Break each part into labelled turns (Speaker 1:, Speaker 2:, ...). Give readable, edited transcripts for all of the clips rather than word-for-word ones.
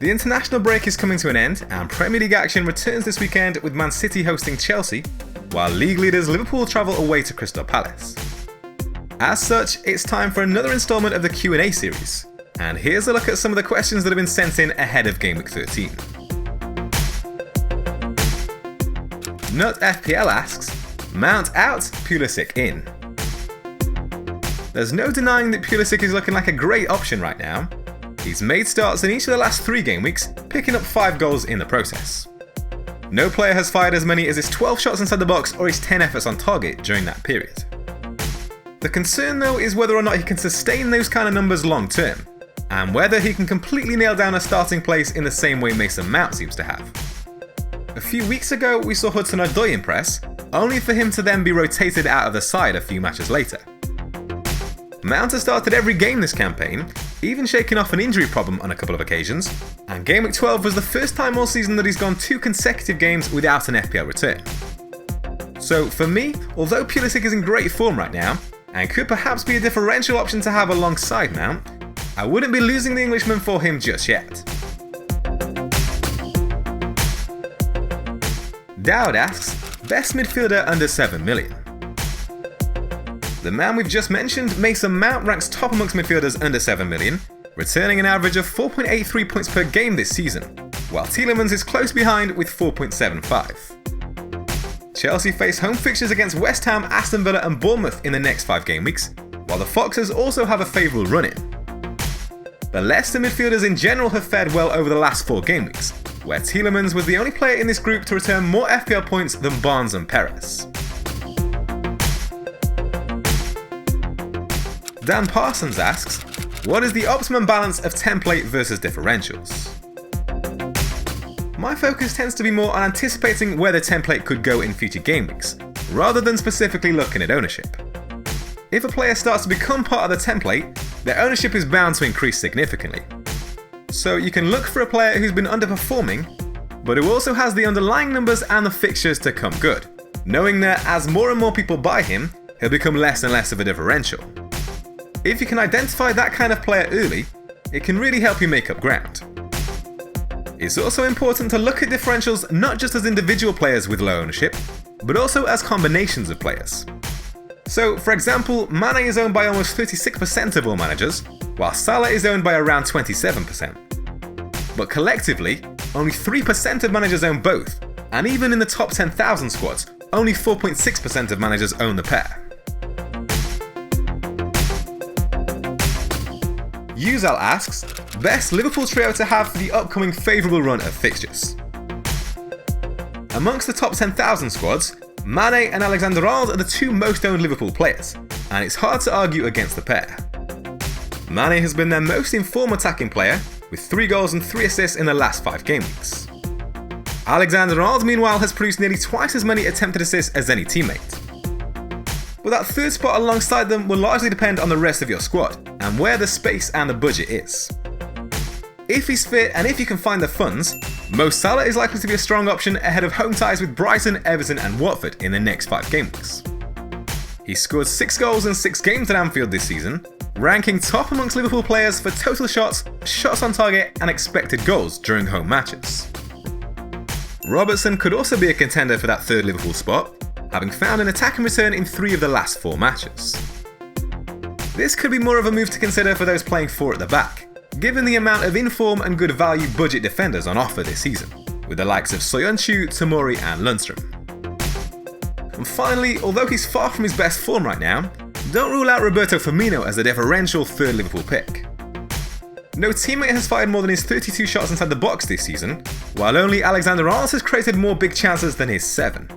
Speaker 1: The international break is coming to an end, and Premier League action returns this weekend with Man City hosting Chelsea, while league leaders Liverpool travel away to Crystal Palace. As such, it's time for another instalment of the Q&A series, and here's a look at some of the questions that have been sent in ahead of Gameweek 13. KnutFPL asks, Mount out, Pulisic in. There's no denying that Pulisic is looking like a great option right now. He's made starts in each of the last 3 game weeks, picking up 5 goals in the process. No player has fired as many as his 12 shots inside the box or his 10 efforts on target during that period. The concern though is whether or not he can sustain those kind of numbers long term, and whether he can completely nail down a starting place in the same way Mason Mount seems to have. A few weeks ago we saw Hudson-Odoi impress, only for him to then be rotated out of the side a few matches later. Mount has started every game this campaign, even shaking off an injury problem on a couple of occasions, and Gameweek 12 was the first time all season that he's gone 2 consecutive games without an FPL return. So for me, although Pulisic is in great form right now, and could perhaps be a differential option to have alongside Mount, I wouldn't be losing the Englishman for him just yet. Daud asks, best midfielder under 7 million. The man we've just mentioned, Mason Mount, ranks top amongst midfielders under 7 million, returning an average of 4.83 points per game this season, while Tielemans is close behind with 4.75. Chelsea face home fixtures against West Ham, Aston Villa and Bournemouth in the next 5 game weeks, while the Foxes also have a favourable run-in. The Leicester midfielders in general have fared well over the last 4 game weeks, where Tielemans was the only player in this group to return more FPL points than Barnes and Perez. Dan Parsons asks, what is the optimum balance of template versus differentials? My focus tends to be more on anticipating where the template could go in future game weeks, rather than specifically looking at ownership. If a player starts to become part of the template, their ownership is bound to increase significantly. So you can look for a player who's been underperforming, but who also has the underlying numbers and the fixtures to come good, knowing that as more and more people buy him, he'll become less and less of a differential. If you can identify that kind of player early, it can really help you make up ground. It's also important to look at differentials not just as individual players with low ownership, but also as combinations of players. So, for example, Mane is owned by almost 36% of all managers, while Salah is owned by around 27%. But collectively, only 3% of managers own both, and even in the top 10,000 squads, only 4.6% of managers own the pair. Uzzal asks, best Liverpool trio to have for the upcoming favourable run of fixtures. Amongst the top 10,000 squads, Mane and Alexander-Arnold are the 2 most owned Liverpool players, and it's hard to argue against the pair. Mane has been their most informed attacking player, with 3 goals and 3 assists in the last 5 game weeks. Alexander-Arnold meanwhile has produced nearly twice as many attempted assists as any teammate. But that third spot alongside them will largely depend on the rest of your squad, and where the space and the budget is. If he's fit and if you can find the funds, Mo Salah is likely to be a strong option ahead of home ties with Brighton, Everton and Watford in the next 5 game weeks. He scored 6 goals in 6 games at Anfield this season, ranking top amongst Liverpool players for total shots, shots on target and expected goals during home matches. Robertson could also be a contender for that 3rd Liverpool spot, having found an attacking return in 3 of the last 4 matches. This could be more of a move to consider for those playing 4 at the back, given the amount of in-form and good value budget defenders on offer this season, with the likes of Soyuncu, Tomori and Lundstram. And finally, although he's far from his best form right now, don't rule out Roberto Firmino as a differential 3rd Liverpool pick. No teammate has fired more than his 32 shots inside the box this season, while only Alexander-Arnold has created more big chances than his 7.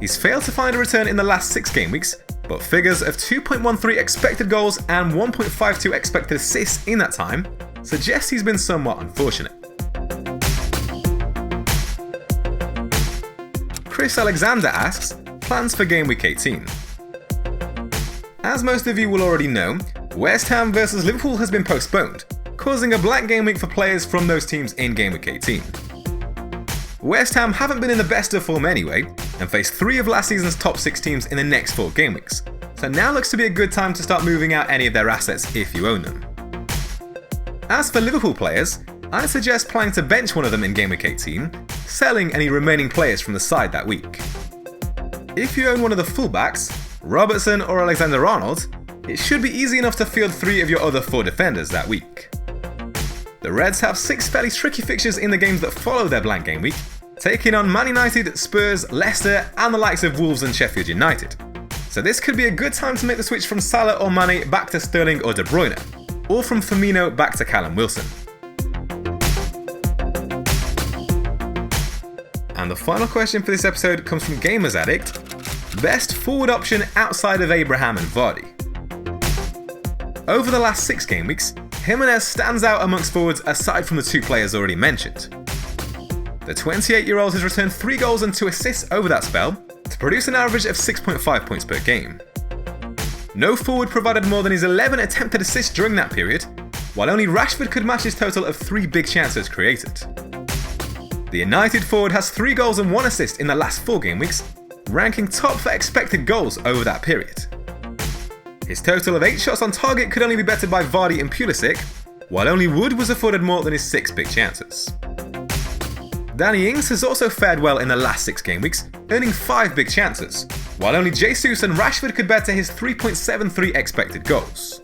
Speaker 1: He's failed to find a return in the last 6 game weeks, but figures of 2.13 expected goals and 1.52 expected assists in that time suggest he's been somewhat unfortunate. Chris Alexander asks, plans for Gameweek 18. As most of you will already know, West Ham vs Liverpool has been postponed, causing a blank game week for players from those teams in Gameweek 18. West Ham haven't been in the best of form anyway, and face 3 of last season's top 6 teams in the next 4 game weeks, so now looks to be a good time to start moving out any of their assets if you own them. As for Liverpool players, I suggest planning to bench one of them in Gameweek 18, selling any remaining players from the side that week. If you own one of the fullbacks, Robertson or Alexander-Arnold, it should be easy enough to field 3 of your other 4 defenders that week. The Reds have 6 fairly tricky fixtures in the games that follow their blank game week, taking on Man United, Spurs, Leicester and the likes of Wolves and Sheffield United. So this could be a good time to make the switch from Salah or Mane back to Sterling or De Bruyne, or from Firmino back to Callum Wilson. And the final question for this episode comes from Gamers Addict. Best forward option outside of Abraham and Vardy? Over the last 6 game weeks, Jimenez stands out amongst forwards aside from the 2 players already mentioned. The 28-year-old has returned 3 goals and 2 assists over that spell, to produce an average of 6.5 points per game. No forward provided more than his 11 attempted assists during that period, while only Rashford could match his total of 3 big chances created. The United forward has 3 goals and 1 assist in the last 4 game weeks, ranking top for expected goals over that period. His total of 8 shots on target could only be bettered by Vardy and Pulisic, while only Wood was afforded more than his 6 big chances. Danny Ings has also fared well in the last 6 game weeks, earning 5 big chances, while only Jesus and Rashford could better his 3.73 expected goals.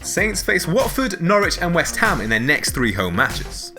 Speaker 1: Saints face Watford, Norwich and West Ham in their next 3 home matches.